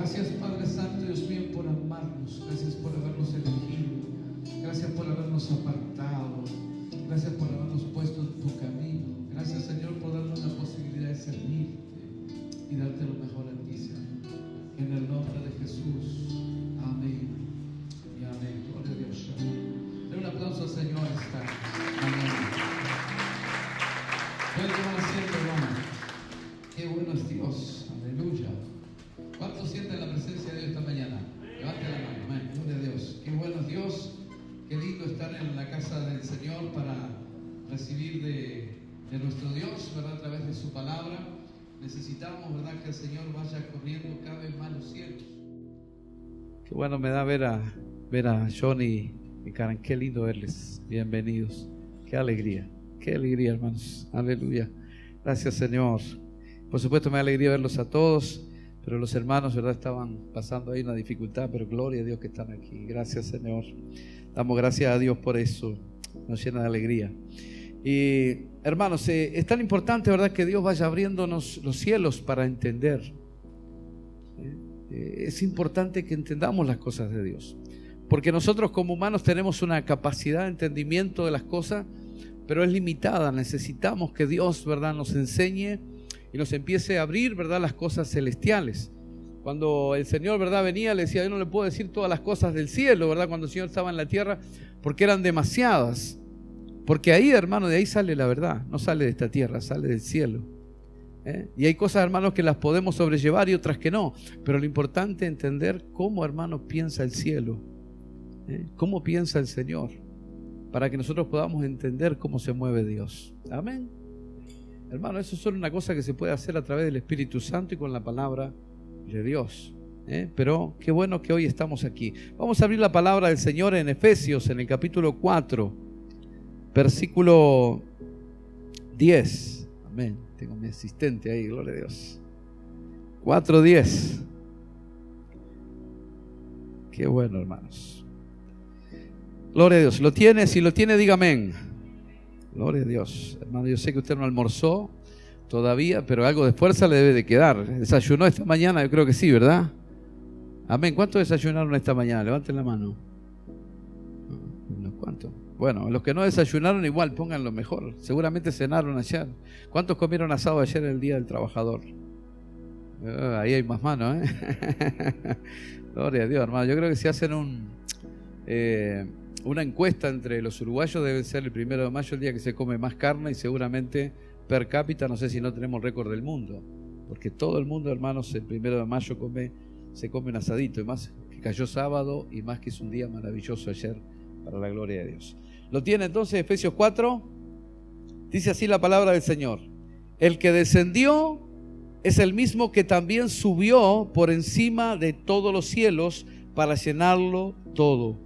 Gracias, Padre Santo, Dios mío, por amarnos. Gracias por habernos elegido. Gracias por habernos apartado. Gracias por habernos puesto en tu camino. Gracias, Señor, por darnos la posibilidad de servirte y darte lo mejor a ti, Señor. En el nombre de Jesús. Amén y amén. Gloria a Dios. Den un aplauso al Señor esta mañana. Pueden tomar asiento, hermano. Qué bueno es Dios. Aleluya. ¿Cuántos sienten la presencia de Dios esta mañana? Levante la mano. Amén. Gloria a Dios. Qué bueno es Dios. Qué lindo estar en la casa del Señor para recibir de nuestro Dios, ¿verdad? A través de su palabra. Necesitamos, ¿verdad?, que el Señor vaya corriendo cada vez más los cielos. Qué bueno me da ver a Johnny y Karen. Qué lindo verles. Bienvenidos. Qué alegría, hermanos. Aleluya. Gracias, Señor. Por supuesto me da alegría verlos a todos, pero los hermanos, ¿verdad?, estaban pasando ahí una dificultad, pero gloria a Dios que están aquí. Gracias, Señor. Damos gracias a Dios por eso. Nos llena de alegría. Y hermanos, es tan importante, ¿verdad?, que Dios vaya abriéndonos los cielos para entender. Es importante que entendamos las cosas de Dios, porque nosotros como humanos tenemos una capacidad de entendimiento de las cosas, pero es limitada. Necesitamos que Dios, ¿verdad?, nos enseñe y nos empiece a abrir, ¿verdad?, las cosas celestiales. Cuando el Señor, ¿verdad?, venía, le decía: yo no le puedo decir todas las cosas del cielo, ¿verdad?, cuando el Señor estaba en la tierra, porque eran demasiadas. Porque ahí, hermano, de ahí sale la verdad. No sale de esta tierra, sale del cielo. Y hay cosas, hermanos, que las podemos sobrellevar y otras que no. Pero lo importante es entender cómo, hermanos, piensa el cielo. Cómo piensa el Señor, para que nosotros podamos entender cómo se mueve Dios. Amén. Hermano, eso es solo una cosa que se puede hacer a través del Espíritu Santo y con la palabra de Dios. Pero qué bueno que hoy estamos aquí. Vamos a abrir la palabra del Señor en Efesios, en el capítulo 4, versículo 10. Amén. Tengo mi asistente ahí, gloria a Dios. 4:10. Qué bueno, hermanos. Gloria a Dios. ¿Lo tiene? Si lo tiene, diga amén. Gloria a Dios. Hermano, yo sé que usted no almorzó todavía, pero algo de fuerza le debe de quedar. ¿Desayunó esta mañana? Yo creo que sí, ¿verdad? Amén. ¿Cuántos desayunaron esta mañana? Levanten la mano. ¿Unos cuantos? Bueno, los que no desayunaron igual, pongan lo mejor. Seguramente cenaron ayer. ¿Cuántos comieron asado ayer, el Día del Trabajador? Ahí hay más manos, Gloria a Dios, hermano. Yo creo que si hacen una encuesta entre los uruguayos, debe ser el 1 de mayo el día que se come más carne, y seguramente per cápita no sé si no tenemos récord del mundo, porque todo el mundo, hermanos, el 1 de mayo se come un asadito, y más que cayó sábado, y más que es un día maravilloso ayer, para la gloria de Dios. ¿Lo tiene entonces? Efesios 4, dice así la palabra del Señor: el que descendió es el mismo que también subió por encima de todos los cielos para llenarlo todo.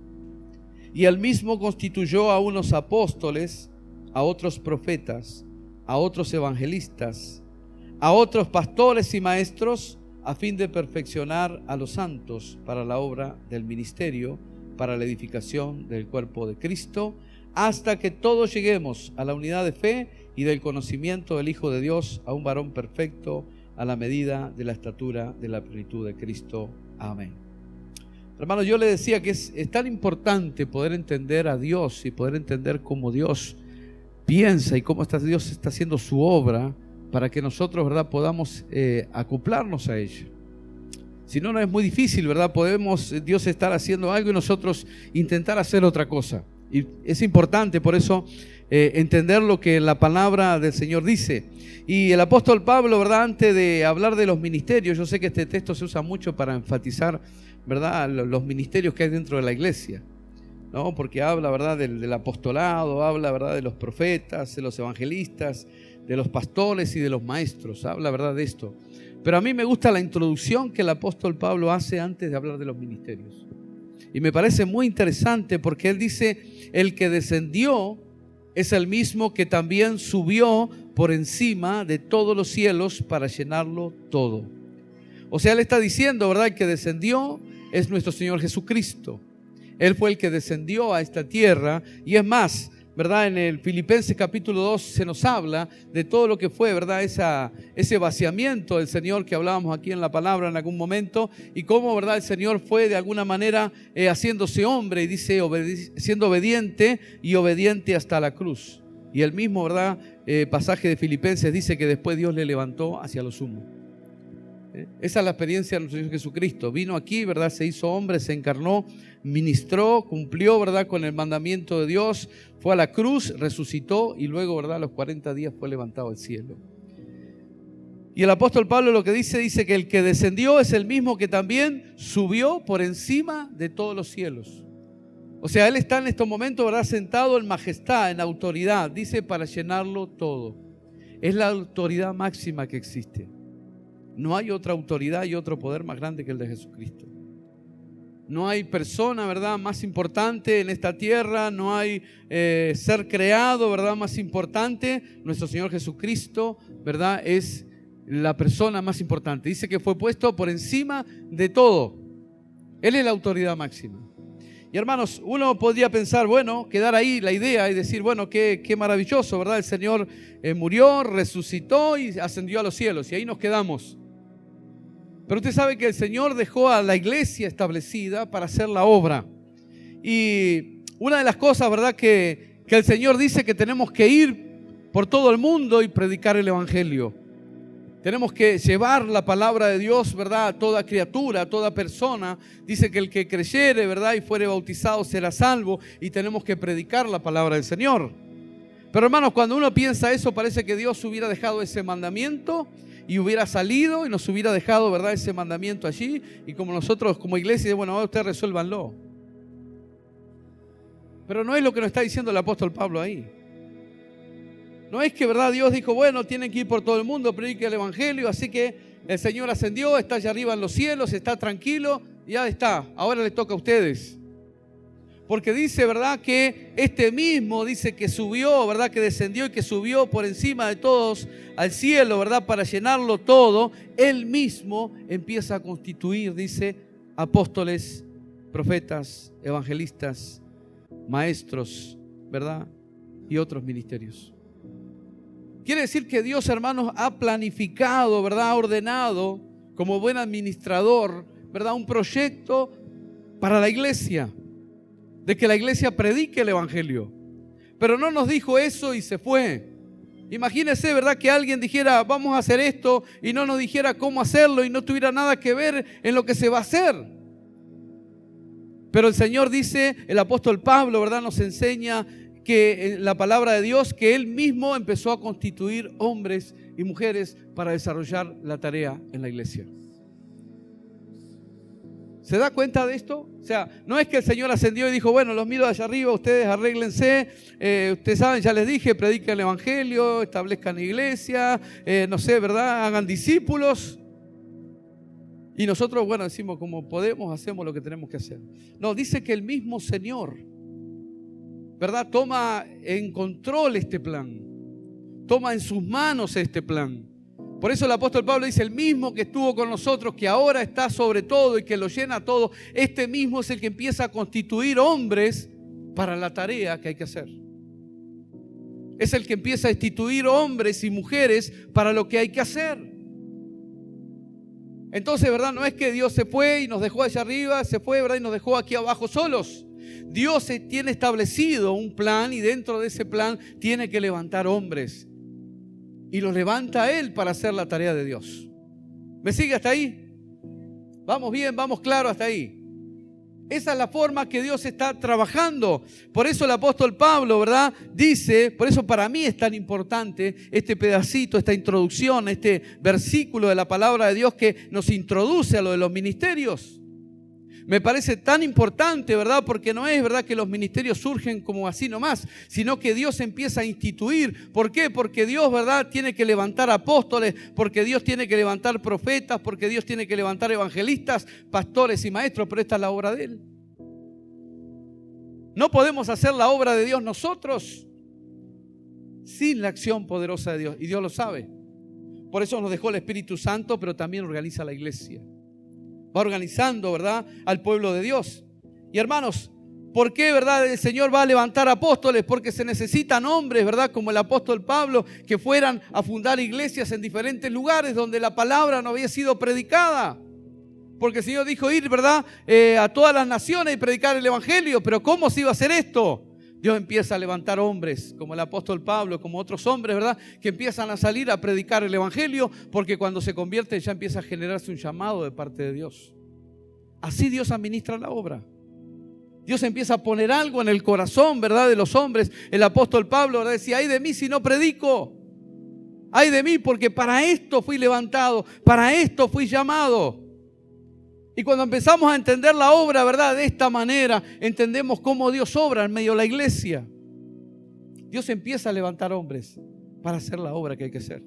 Y él mismo constituyó a unos apóstoles, a otros profetas, a otros evangelistas, a otros pastores y maestros, a fin de perfeccionar a los santos para la obra del ministerio, para la edificación del cuerpo de Cristo, hasta que todos lleguemos a la unidad de fe y del conocimiento del Hijo de Dios, a un varón perfecto, a la medida de la estatura de la plenitud de Cristo. Amén. Hermanos, yo le decía que es tan importante poder entender a Dios y poder entender cómo Dios piensa y cómo Dios está haciendo su obra, para que nosotros, ¿verdad?, podamos acoplarnos a ella. Si no, no es muy difícil, ¿verdad? Podemos Dios estar haciendo algo y nosotros intentar hacer otra cosa. Y es importante, por eso, entender lo que la palabra del Señor dice. Y el apóstol Pablo, ¿verdad?, antes de hablar de los ministerios, yo sé que este texto se usa mucho para enfatizar, ¿verdad?, los ministerios que hay dentro de la iglesia, ¿no? Porque habla, ¿verdad?, del apostolado, habla, ¿verdad?, de los profetas, de los evangelistas, de los pastores y de los maestros. Habla, ¿verdad?, de esto. Pero a mí me gusta la introducción que el apóstol Pablo hace antes de hablar de los ministerios. Y me parece muy interesante porque él dice: el que descendió es el mismo que también subió por encima de todos los cielos para llenarlo todo. O sea, él está diciendo, ¿verdad?, el que descendió es nuestro Señor Jesucristo. Él fue el que descendió a esta tierra, y es más, ¿verdad? En el Filipenses capítulo 2 se nos habla de todo lo que fue, ¿verdad? Ese vaciamiento del Señor que hablábamos aquí en la palabra en algún momento, y cómo, ¿verdad? El Señor fue de alguna manera haciéndose hombre, y dice, siendo obediente y obediente hasta la cruz. Y el mismo, ¿verdad? Pasaje de Filipenses dice que después Dios le levantó hacia lo sumo. Esa es la experiencia de nuestro Señor Jesucristo. Vino aquí, ¿verdad? Se hizo hombre, se encarnó, ministró, cumplió, ¿verdad? Con el mandamiento de Dios, fue a la cruz, resucitó y luego, ¿verdad? A los 40 días fue levantado al cielo. Y el apóstol Pablo lo que dice que el que descendió es el mismo que también subió por encima de todos los cielos. O sea, Él está en estos momentos, ¿verdad? Sentado en majestad, en autoridad, dice, para llenarlo todo. Es la autoridad máxima que existe. No hay otra autoridad y otro poder más grande que el de Jesucristo. No hay persona, ¿verdad?, más importante en esta tierra. No hay ser creado, ¿verdad?, más importante. Nuestro Señor Jesucristo, ¿verdad?, es la persona más importante. Dice que fue puesto por encima de todo. Él es la autoridad máxima. Y hermanos, uno podría pensar, bueno, quedar ahí la idea y decir, bueno, qué maravilloso, ¿verdad? El Señor murió, resucitó y ascendió a los cielos. Y ahí nos quedamos. Pero usted sabe que el Señor dejó a la iglesia establecida para hacer la obra. Y una de las cosas, ¿verdad?, que el Señor dice que tenemos que ir por todo el mundo y predicar el Evangelio. Tenemos que llevar la palabra de Dios, ¿verdad?, a toda criatura, a toda persona. Dice que el que creyere, ¿verdad?, y fuere bautizado será salvo, y tenemos que predicar la palabra del Señor. Pero hermanos, cuando uno piensa eso, parece que Dios hubiera dejado ese mandamiento y hubiera salido y nos hubiera dejado, ¿verdad?, ese mandamiento allí, y como nosotros como iglesia, bueno, ustedes resuélvanlo. Pero no es lo que nos está diciendo el apóstol Pablo ahí. No es que, ¿verdad?, Dios dijo, bueno, tienen que ir por todo el mundo, predicar el Evangelio, así que el Señor ascendió, está allá arriba en los cielos, está tranquilo, ya está, ahora les toca a ustedes. Porque dice, ¿verdad?, que este mismo dice que subió, ¿verdad?, que descendió y que subió por encima de todos al cielo, ¿verdad?, para llenarlo todo. Él mismo empieza a constituir, dice, apóstoles, profetas, evangelistas, maestros, ¿verdad?, y otros ministerios. Quiere decir que Dios, hermanos, ha planificado, ¿verdad?, ha ordenado como buen administrador, ¿verdad?, un proyecto para la iglesia, de que la iglesia predique el Evangelio. Pero no nos dijo eso y se fue. Imagínese, ¿verdad?, que alguien dijera, vamos a hacer esto, y no nos dijera cómo hacerlo y no tuviera nada que ver en lo que se va a hacer. Pero el Señor dice, el apóstol Pablo, ¿verdad?, nos enseña que la palabra de Dios, que Él mismo empezó a constituir hombres y mujeres para desarrollar la tarea en la iglesia. ¿Se da cuenta de esto? O sea, no es que el Señor ascendió y dijo, bueno, los miro allá arriba, ustedes arréglense, ustedes saben, ya les dije, prediquen el Evangelio, establezcan iglesia, no sé, ¿verdad?, hagan discípulos. Y nosotros, bueno, decimos, como podemos, hacemos lo que tenemos que hacer. No, dice que el mismo Señor, ¿verdad?, toma en control este plan, toma en sus manos este plan. Por eso el apóstol Pablo dice, el mismo que estuvo con nosotros, que ahora está sobre todo y que lo llena todo, este mismo es el que empieza a constituir hombres para la tarea que hay que hacer. Es el que empieza a instituir hombres y mujeres para lo que hay que hacer. Entonces, ¿verdad?, no es que Dios se fue y nos dejó allá arriba, se fue, ¿verdad?, y nos dejó aquí abajo solos. Dios tiene establecido un plan y dentro de ese plan tiene que levantar hombres. Y los levanta Él para hacer la tarea de Dios. ¿Me sigue hasta ahí? Vamos bien, vamos claro hasta ahí. Esa es la forma que Dios está trabajando. Por eso el apóstol Pablo, ¿verdad?, dice, por eso para mí es tan importante este pedacito, esta introducción, este versículo de la palabra de Dios que nos introduce a lo de los ministerios. Me parece tan importante, ¿verdad? Porque no es verdad que los ministerios surgen como así nomás, sino que Dios empieza a instituir. ¿Por qué? Porque Dios, ¿verdad?, tiene que levantar apóstoles, porque Dios tiene que levantar profetas, porque Dios tiene que levantar evangelistas, pastores y maestros, pero esta es la obra de Él. No podemos hacer la obra de Dios nosotros sin la acción poderosa de Dios, y Dios lo sabe. Por eso nos dejó el Espíritu Santo, pero también organiza la iglesia. Va organizando, ¿verdad?, al pueblo de Dios. Y hermanos, ¿Por qué, verdad, el Señor va a levantar apóstoles? Porque se necesitan hombres, ¿verdad? Como el apóstol Pablo, que fueran a fundar iglesias en diferentes lugares donde la palabra no había sido predicada. Porque el Señor dijo ir, ¿verdad? A todas las naciones y predicar el evangelio. Pero ¿cómo se iba a hacer esto? Dios empieza a levantar hombres, como el apóstol Pablo, como otros hombres, ¿verdad? Que empiezan a salir a predicar el evangelio, porque cuando se convierten ya empieza a generarse un llamado de parte de Dios. Así Dios administra la obra. Dios empieza a poner algo en el corazón, ¿verdad?, de los hombres. El apóstol Pablo, ¿verdad?, decía: ay de mí si no predico. Ay de mí, porque para esto fui levantado, para esto fui llamado. Y cuando empezamos a entender la obra, ¿verdad?, de esta manera, entendemos cómo Dios obra en medio de la iglesia. Dios empieza a levantar hombres para hacer la obra que hay que hacer.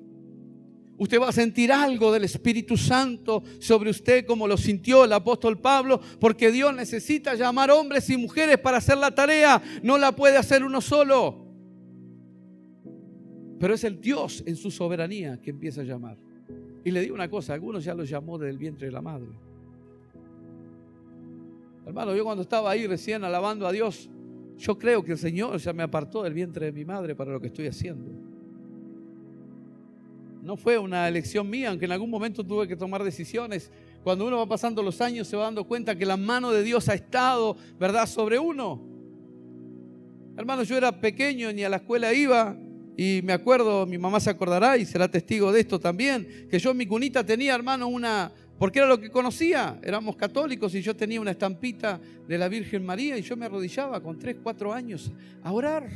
Usted va a sentir algo del Espíritu Santo sobre usted, como lo sintió el apóstol Pablo, porque Dios necesita llamar hombres y mujeres para hacer la tarea. No la puede hacer uno solo. Pero es el Dios en su soberanía que empieza a llamar. Y le digo una cosa: algunos ya los llamó desde el vientre de la madre. Hermano, yo cuando estaba ahí recién alabando a Dios, yo creo que el Señor ya me apartó del vientre de mi madre para lo que estoy haciendo. No fue una elección mía, aunque en algún momento tuve que tomar decisiones. Cuando uno va pasando los años se va dando cuenta que la mano de Dios ha estado, ¿verdad?, sobre uno. Hermano, yo era pequeño, ni a la escuela iba, y me acuerdo, mi mamá se acordará y será testigo de esto también, que yo en mi cunita tenía, hermano, porque era lo que conocía, éramos católicos, y yo tenía una estampita de la Virgen María, y yo me arrodillaba con 3, 4 años a orar.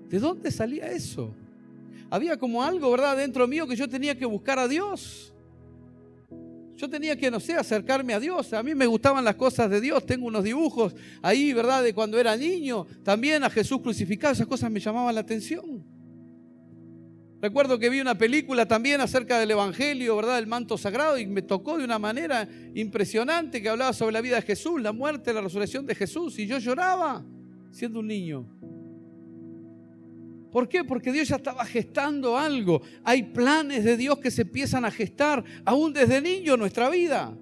¿De dónde salía eso? Había como algo, ¿verdad?, dentro mío, que yo tenía que buscar a Dios. Yo tenía que, no sé, acercarme a Dios. A mí me gustaban las cosas de Dios. Tengo unos dibujos ahí, ¿verdad?, de cuando era niño. También a Jesús crucificado. Esas cosas me llamaban la atención. Recuerdo que vi una película también acerca del Evangelio, ¿verdad?, del manto sagrado, y me tocó de una manera impresionante, que hablaba sobre la vida de Jesús, la muerte, la resurrección de Jesús. Y yo lloraba siendo un niño. ¿Por qué? Porque Dios ya estaba gestando algo. Hay planes de Dios que se empiezan a gestar aún desde niño en nuestra vida.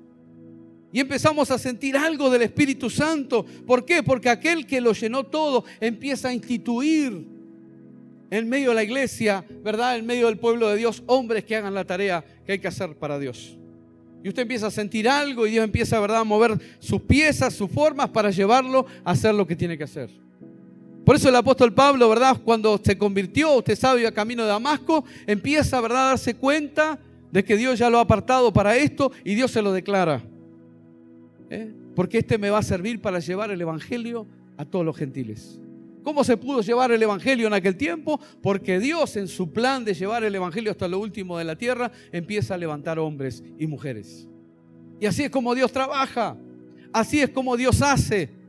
Y empezamos a sentir algo del Espíritu Santo. ¿Por qué? Porque aquel que lo llenó todo empieza a instituir en medio de la iglesia, ¿verdad?, en medio del pueblo de Dios, hombres que hagan la tarea que hay que hacer para Dios. Y usted empieza a sentir algo y Dios empieza, ¿verdad?, a mover sus piezas, sus formas para llevarlo a hacer lo que tiene que hacer. Por eso el apóstol Pablo, ¿verdad?, cuando se convirtió, usted sabe, iba camino de Damasco, empieza, ¿verdad?, a darse cuenta de que Dios ya lo ha apartado para esto, y Dios se lo declara. Porque este me va a servir para llevar el evangelio a todos los gentiles. ¿Cómo se pudo llevar el evangelio en aquel tiempo? Porque Dios, en su plan de llevar el evangelio hasta lo último de la tierra, empieza a levantar hombres y mujeres. Y así es como Dios trabaja, así es como Dios hace.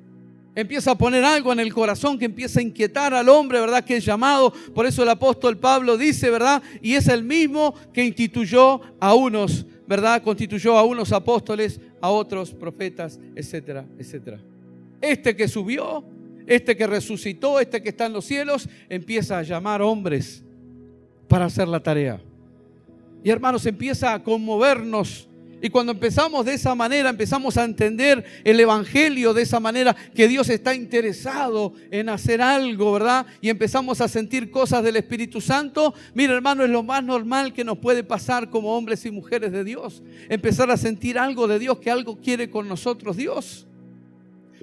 Empieza a poner algo en el corazón que empieza a inquietar al hombre, ¿verdad?, que es llamado. Por eso el apóstol Pablo dice, ¿verdad?, y es el mismo que instituyó a unos, ¿verdad?, constituyó a unos apóstoles, a otros profetas, etcétera, etcétera. Este que subió, este que resucitó, este que está en los cielos, empieza a llamar hombres para hacer la tarea. Y hermanos, empieza a conmovernos. Y cuando empezamos de esa manera, empezamos a entender el evangelio de esa manera, que Dios está interesado en hacer algo, ¿verdad? Y empezamos a sentir cosas del Espíritu Santo. Mira, hermano, es lo más normal que nos puede pasar como hombres y mujeres de Dios. Empezar a sentir algo de Dios, que algo quiere con nosotros Dios.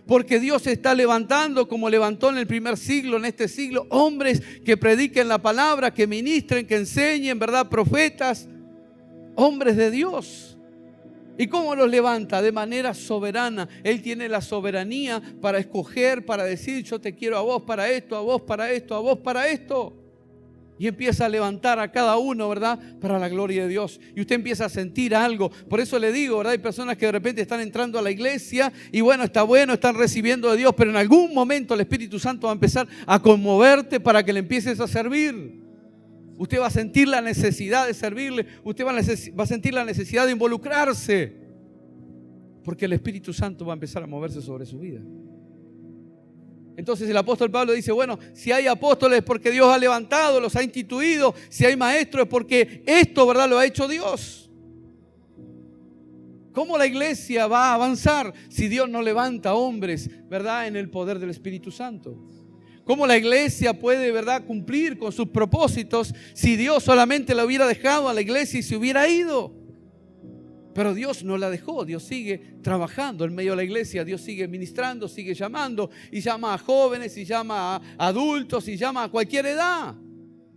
Porque Dios se está levantando, como levantó en el primer siglo, en este siglo, hombres que prediquen la palabra, que ministren, que enseñen, ¿verdad? Profetas, hombres de Dios. ¿Y cómo los levanta? De manera soberana. Él tiene la soberanía para escoger, para decir: yo te quiero a vos para esto, a vos para esto, a vos para esto. Y empieza a levantar a cada uno, ¿verdad?, para la gloria de Dios. Y usted empieza a sentir algo. Por eso le digo, ¿verdad?, hay personas que de repente están entrando a la iglesia y bueno, están recibiendo de Dios, pero en algún momento el Espíritu Santo va a empezar a conmoverte para que le empieces a servir. Usted va a sentir la necesidad de servirle. Usted va a sentir la necesidad de involucrarse. Porque el Espíritu Santo va a empezar a moverse sobre su vida. Entonces el apóstol Pablo dice: bueno, si hay apóstoles es porque Dios ha levantado, los ha instituido. Si hay maestros es porque esto, ¿verdad?, lo ha hecho Dios. ¿Cómo la iglesia va a avanzar si Dios no levanta hombres, ¿verdad?, en el poder del Espíritu Santo? ¿Cómo la iglesia puede, ¿verdad?, cumplir con sus propósitos si Dios solamente la hubiera dejado a la iglesia y se hubiera ido? Pero Dios no la dejó. Dios sigue trabajando en medio de la iglesia. Dios sigue ministrando, sigue llamando, y llama a jóvenes, y llama a adultos, y llama a cualquier edad.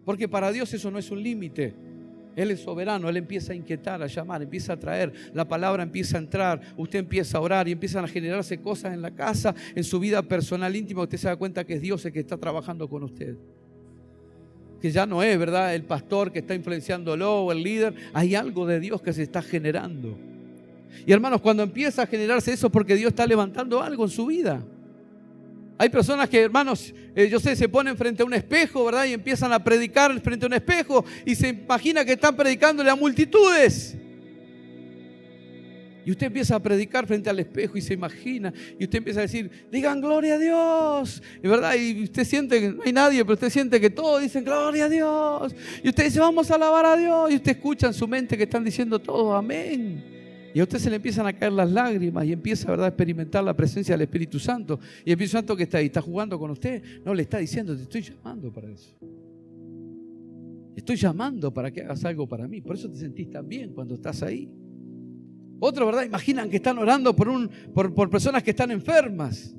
Porque para Dios eso no es un límite. Él es soberano. Él empieza a inquietar, a llamar, empieza a traer. La palabra empieza a entrar. Usted empieza a orar y empiezan a generarse cosas en la casa, en su vida personal, íntima. Usted se da cuenta que es Dios el que está trabajando con usted. Que ya no es, ¿verdad?, el pastor que está influenciándolo o el líder. Hay algo de Dios que se está generando. Y hermanos, cuando empieza a generarse eso, porque Dios está levantando algo en su vida. Hay personas que, hermanos, se ponen frente a un espejo, ¿verdad?, y empiezan a predicar frente a un espejo y se imagina que están predicándole a multitudes. Y usted empieza a predicar frente al espejo y se imagina, y usted empieza a decir, digan gloria a Dios, ¿verdad? Y usted siente que no hay nadie, pero usted siente que todos dicen gloria a Dios. Y usted dice, vamos a alabar a Dios. Y usted escucha en su mente que están diciendo todos amén. Y a usted se le empiezan a caer las lágrimas y empieza, ¿verdad?, a experimentar la presencia del Espíritu Santo. Y el Espíritu Santo que está ahí, está jugando con usted. No, le está diciendo, te estoy llamando para eso. Te estoy llamando para que hagas algo para mí. Por eso te sentís tan bien cuando estás ahí. Otros, ¿verdad?, imaginan que están orando por personas que están enfermas,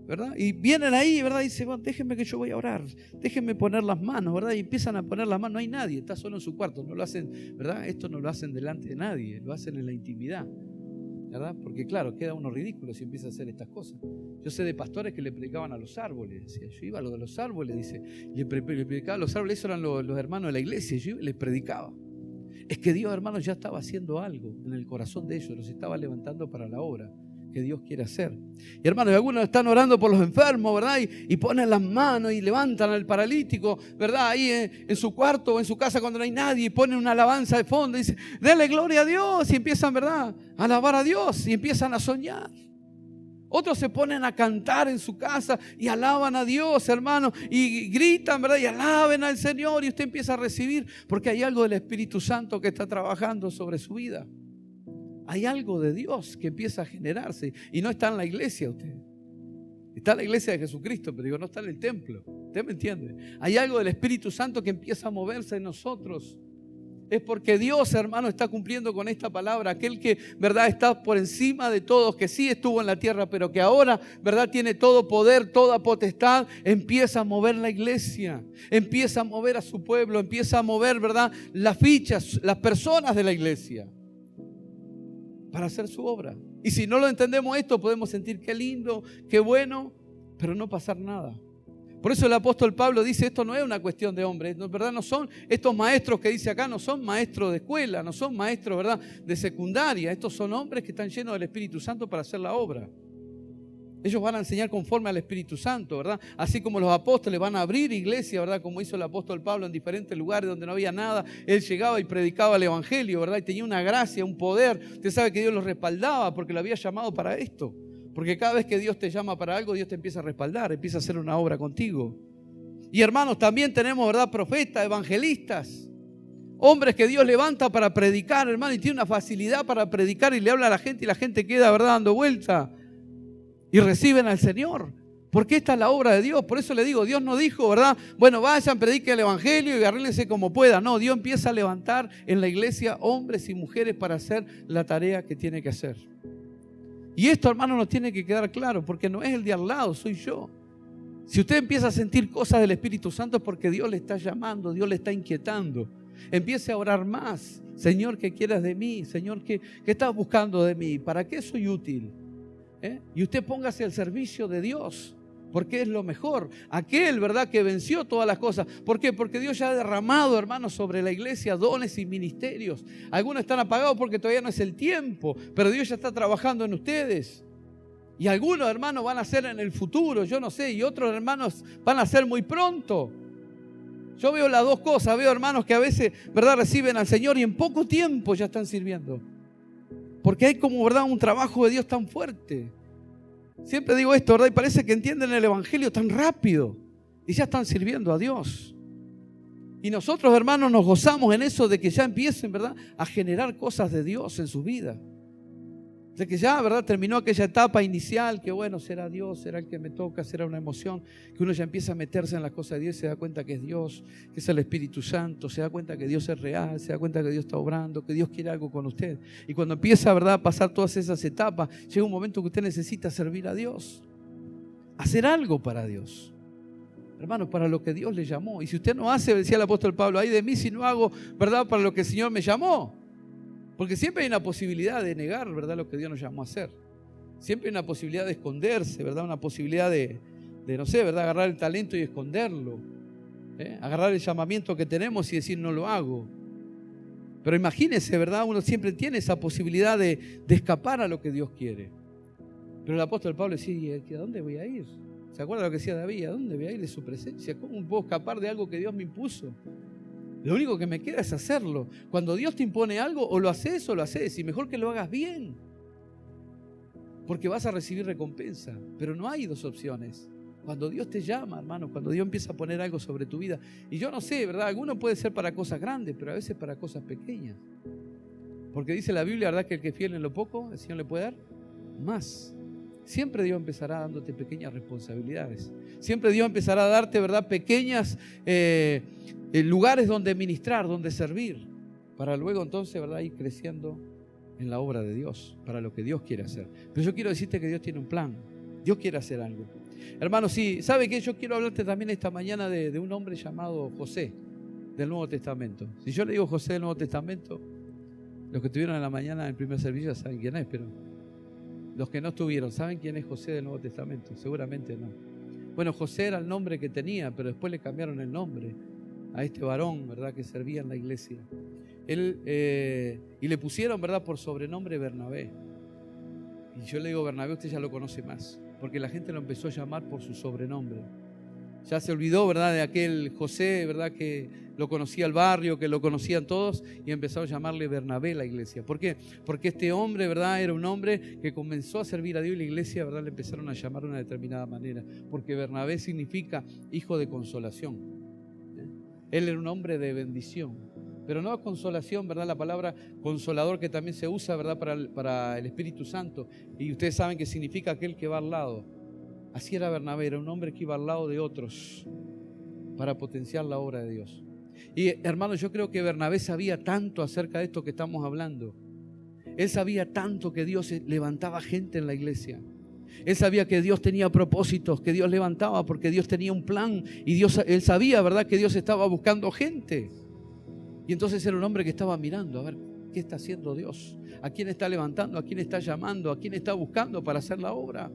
¿verdad? Y vienen ahí, ¿verdad? Y dicen, bueno, déjenme que yo voy a orar, déjenme poner las manos, ¿verdad? Y empiezan a poner las manos, no hay nadie, está solo en su cuarto, no lo hacen, ¿verdad? Esto no lo hacen delante de nadie, lo hacen en la intimidad, ¿verdad? Porque claro, queda uno ridículo si empieza a hacer estas cosas. Yo sé de pastores que le predicaban a los árboles, decía, yo iba a lo de los árboles, dice, y le predicaba a los árboles, esos eran los hermanos de la iglesia, yo les predicaba. Es que Dios, hermanos, ya estaba haciendo algo en el corazón de ellos, los estaba levantando para la obra que Dios quiere hacer. Y hermanos, algunos están orando por los enfermos, ¿verdad? Y ponen las manos y levantan al paralítico, ¿verdad? Ahí en su cuarto o en su casa cuando no hay nadie, y ponen una alabanza de fondo y dicen, denle gloria a Dios, y empiezan, ¿verdad?, a alabar a Dios y empiezan a soñar. Otros se ponen a cantar en su casa y alaban a Dios, hermano, y gritan, ¿verdad?, y alaben al Señor, y usted empieza a recibir, porque hay algo del Espíritu Santo que está trabajando sobre su vida. Hay algo de Dios que empieza a generarse, y no está en la iglesia usted. Está en la iglesia de Jesucristo, pero digo, no está en el templo. ¿Usted me entiende? Hay algo del Espíritu Santo que empieza a moverse en nosotros. Es porque Dios, hermano, está cumpliendo con esta palabra. Aquel que, ¿verdad?, está por encima de todos, que sí estuvo en la tierra, pero que ahora, ¿verdad?, tiene todo poder, toda potestad, empieza a mover la iglesia, empieza a mover a su pueblo, empieza a mover, ¿verdad?, las fichas, las personas de la iglesia para hacer su obra. Y si no lo entendemos esto, podemos sentir qué lindo, qué bueno, pero no pasar nada. Por eso el apóstol Pablo dice, esto no es una cuestión de hombres, ¿verdad? No son estos maestros que dice acá, no son maestros de escuela, no son maestros, ¿verdad?, de secundaria. Estos son hombres que están llenos del Espíritu Santo para hacer la obra. Ellos van a enseñar conforme al Espíritu Santo, ¿verdad? Así como los apóstoles van a abrir iglesia, ¿verdad?, como hizo el apóstol Pablo en diferentes lugares donde no había nada. Él llegaba y predicaba el evangelio, ¿verdad? Y tenía una gracia, un poder. Usted sabe que Dios los respaldaba porque lo había llamado para esto. Porque cada vez que Dios te llama para algo, Dios te empieza a respaldar, empieza a hacer una obra contigo. Y hermanos, también tenemos, ¿verdad?, profetas, evangelistas, hombres que Dios levanta para predicar, hermano, y tiene una facilidad para predicar y le habla a la gente y la gente queda, ¿verdad?, dando vuelta y reciben al Señor. Porque esta es la obra de Dios. Por eso le digo, Dios no dijo, ¿verdad?, bueno, vayan, prediquen el evangelio y arréglense como puedan. No, Dios empieza a levantar en la iglesia hombres y mujeres para hacer la tarea que tiene que hacer. Y esto, hermano, nos tiene que quedar claro, porque no es el de al lado, soy yo. Si usted empieza a sentir cosas del Espíritu Santo es porque Dios le está llamando, Dios le está inquietando. Empiece a orar más. Señor, ¿qué quieras de mí? Señor, ¿qué estás buscando de mí? ¿Para qué soy útil? Y usted póngase al servicio de Dios, porque es lo mejor. Aquel, ¿verdad?, que venció todas las cosas. ¿Por qué? Porque Dios ya ha derramado, hermanos, sobre la iglesia dones y ministerios. Algunos están apagados porque todavía no es el tiempo, pero Dios ya está trabajando en ustedes. Y algunos, hermanos, van a ser en el futuro, yo no sé, y otros, hermanos, van a ser muy pronto. Yo veo las dos cosas. Veo hermanos que a veces, ¿verdad?, reciben al Señor y en poco tiempo ya están sirviendo. Porque hay como, ¿verdad?, un trabajo de Dios tan fuerte. Siempre digo esto, ¿verdad? Y parece que entienden el evangelio tan rápido y ya están sirviendo a Dios. Y nosotros, hermanos, nos gozamos en eso de que ya empiecen, ¿verdad?, a generar cosas de Dios en su vida. De que ya, ¿verdad? Terminó aquella etapa inicial, que bueno, será Dios, será el que me toca, será una emoción, que uno ya empieza a meterse en las cosas de Dios, se da cuenta que es Dios, que es el Espíritu Santo, se da cuenta que Dios es real, se da cuenta que Dios está obrando, que Dios quiere algo con usted. Y cuando empieza, ¿verdad?, a pasar todas esas etapas, llega un momento que usted necesita servir a Dios, hacer algo para Dios. Hermanos, para lo que Dios le llamó. Y si usted no hace, decía el apóstol Pablo, ay de mí si no hago, ¿verdad?, para lo que el Señor me llamó. Porque siempre hay una posibilidad de negar, ¿verdad?, lo que Dios nos llamó a hacer. Siempre hay una posibilidad de esconderse, ¿verdad? Una posibilidad de no sé, ¿verdad?, agarrar el talento y esconderlo. Agarrar el llamamiento que tenemos y decir no lo hago. Pero imagínese, ¿verdad? Uno siempre tiene esa posibilidad de escapar a lo que Dios quiere. Pero el apóstol Pablo decía, ¿a dónde voy a ir? ¿Se acuerda lo que decía David? ¿A dónde voy a ir de su presencia? ¿Cómo puedo escapar de algo que Dios me impuso? Lo único que me queda es hacerlo. Cuando Dios te impone algo, o lo haces o lo haces. Y mejor que lo hagas bien. Porque vas a recibir recompensa. Pero no hay dos opciones. Cuando Dios te llama, hermano, cuando Dios empieza a poner algo sobre tu vida. Y yo no sé, ¿verdad? Alguno puede ser para cosas grandes, pero a veces para cosas pequeñas. Porque dice la Biblia, ¿verdad?, que el que es fiel en lo poco, el Señor le puede dar más. Siempre Dios empezará dándote pequeñas responsabilidades. Siempre Dios empezará a darte, ¿verdad?, pequeñas lugares donde ministrar, donde servir, para luego entonces, ¿verdad?, ir creciendo en la obra de Dios, para lo que Dios quiere hacer. Pero yo quiero decirte que Dios tiene un plan. Dios quiere hacer algo. Hermano, sí, ¿sabe qué? Yo quiero hablarte también esta mañana de un hombre llamado José, del Nuevo Testamento. Si yo le digo José del Nuevo Testamento, los que estuvieron en la mañana en el primer servicio saben quién es, pero los que no estuvieron, ¿saben quién es José del Nuevo Testamento? Seguramente no. Bueno, José era el nombre que tenía, pero después le cambiaron el nombre a este varón, ¿verdad?, que servía en la iglesia. Y le pusieron, ¿verdad?, por sobrenombre Bernabé. Y yo le digo Bernabé, usted ya lo conoce más, porque la gente lo empezó a llamar por su sobrenombre. Ya se olvidó, ¿verdad?, de aquel José, ¿verdad?, que lo conocía el barrio, que lo conocían todos, y empezó a llamarle Bernabé la iglesia. ¿Por qué? Porque este hombre, ¿verdad?, era un hombre que comenzó a servir a Dios y la iglesia, ¿verdad?, le empezaron a llamar de una determinada manera. Porque Bernabé significa hijo de consolación. Él era un hombre de bendición. Pero no consolación, ¿verdad?, la palabra consolador que también se usa, ¿verdad?, para el Espíritu Santo. Y ustedes saben que significa aquel que va al lado. Así era Bernabé, era un hombre que iba al lado de otros para potenciar la obra de Dios. Y hermanos, yo creo que Bernabé sabía tanto acerca de esto que estamos hablando. Él sabía tanto que Dios levantaba gente en la iglesia. Él sabía que Dios tenía propósitos, que Dios levantaba porque Dios tenía un plan. Y él sabía, ¿verdad?, que Dios estaba buscando gente. Y entonces era un hombre que estaba mirando, a ver, ¿qué está haciendo Dios? ¿A quién está levantando? ¿A quién está llamando? ¿A quién está buscando para hacer la obra?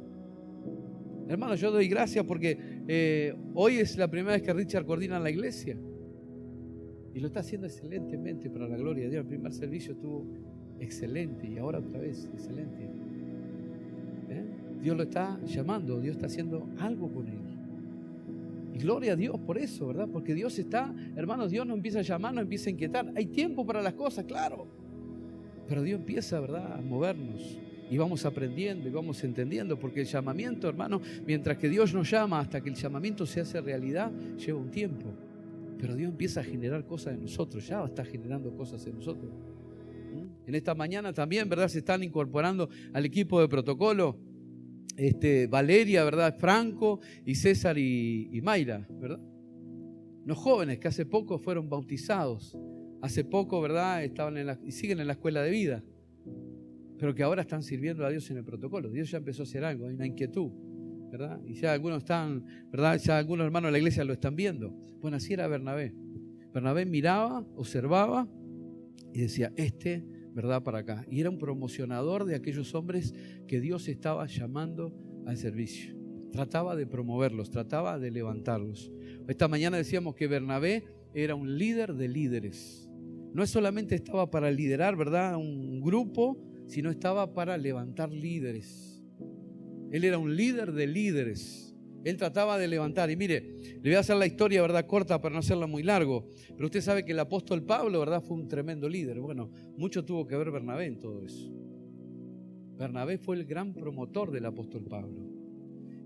Hermano, yo doy gracias porque hoy es la primera vez que Richard coordina la iglesia. Y lo está haciendo excelentemente para la gloria de Dios. El primer servicio estuvo excelente y ahora otra vez excelente. Dios lo está llamando, Dios está haciendo algo con él. Y gloria a Dios por eso, ¿verdad? Porque Dios está, hermanos, Dios nos empieza a llamar, nos empieza a inquietar. Hay tiempo para las cosas, claro. Pero Dios empieza, ¿verdad?, a movernos. Y vamos aprendiendo y vamos entendiendo, porque el llamamiento, hermano, mientras que Dios nos llama hasta que el llamamiento se hace realidad, lleva un tiempo. Pero Dios empieza a generar cosas en nosotros, ya está generando cosas en nosotros. En esta mañana también, ¿verdad?, se están incorporando al equipo de protocolo Valeria, ¿verdad?, Franco y César y Mayra, ¿verdad? Los jóvenes que hace poco fueron bautizados, hace poco, ¿verdad?, estaban y siguen en la escuela de vida, pero que ahora están sirviendo a Dios en el protocolo. Dios ya empezó a hacer algo, hay una inquietud, ¿verdad? Y ya algunos están, ¿verdad?, ya algunos hermanos de la iglesia lo están viendo. Bueno, así era Bernabé. Bernabé miraba, observaba y decía, ¿verdad?, para acá. Y era un promocionador de aquellos hombres que Dios estaba llamando al servicio. Trataba de promoverlos, trataba de levantarlos. Esta mañana decíamos que Bernabé era un líder de líderes. No solamente estaba para liderar, ¿verdad?, un grupo, sino estaba para levantar líderes. Él era un líder de líderes. Él trataba de levantar. Y mire, le voy a hacer la historia, ¿verdad?, corta para no hacerla muy largo. Pero usted sabe que el apóstol Pablo, ¿verdad?, fue un tremendo líder. Bueno, mucho tuvo que ver Bernabé en todo eso. Bernabé fue el gran promotor del apóstol Pablo.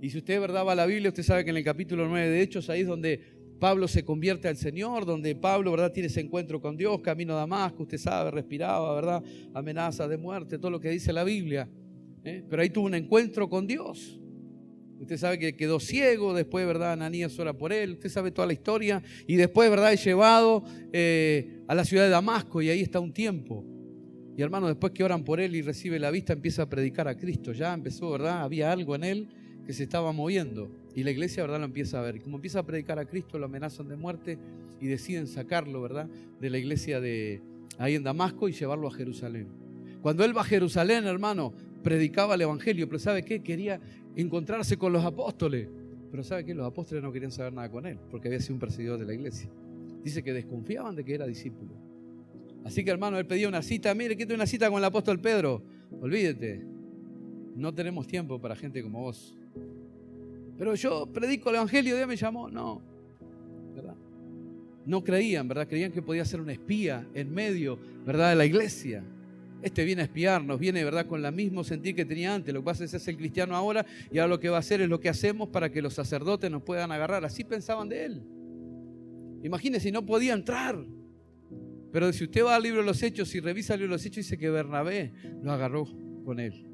Y si usted, ¿verdad?, va a la Biblia, usted sabe que en el capítulo 9 de Hechos, ahí es donde Pablo se convierte al Señor, donde Pablo, ¿verdad?, tiene ese encuentro con Dios, camino a Damasco, usted sabe, respiraba, ¿verdad?, amenazas de muerte, todo lo que dice la Biblia. Pero ahí tuvo un encuentro con Dios. Usted sabe que quedó ciego, después, ¿verdad? Ananías ora por él, usted sabe toda la historia. Y después, ¿verdad? Es llevado a la ciudad de Damasco y ahí está un tiempo. Y hermano, después que oran por él y recibe la vista, empieza a predicar a Cristo. Ya empezó, ¿verdad? Había algo en él que se estaba moviendo. Y la iglesia, ¿verdad? Lo empieza a ver. Y como empieza a predicar a Cristo, lo amenazan de muerte y deciden sacarlo, ¿verdad? De la iglesia de ahí en Damasco y llevarlo a Jerusalén. Cuando él va a Jerusalén, hermano, predicaba el evangelio, pero ¿sabe qué? Quería encontrarse con los apóstoles. Pero ¿sabe qué? Los apóstoles no querían saber nada con él, porque había sido un perseguidor de la iglesia. Dice que desconfiaban de que era discípulo. Así que, hermano, él pedía una cita. Mire, quiero una cita con el apóstol Pedro. Olvídate, no tenemos tiempo para gente como vos. Pero yo predico el evangelio, Dios me llamó. No, ¿verdad? No creían, ¿verdad? Creían que podía ser un espía en medio, ¿verdad?, de la iglesia. Este viene a espiarnos, viene, ¿verdad?, con el mismo sentir que tenía antes. Lo que pasa es el cristiano ahora y ahora lo que va a hacer es lo que hacemos para que los sacerdotes nos puedan agarrar. Así pensaban de él. Imagínense, no podía entrar. Pero si usted va al libro de los Hechos y revisa el libro de los Hechos, dice que Bernabé lo agarró con él.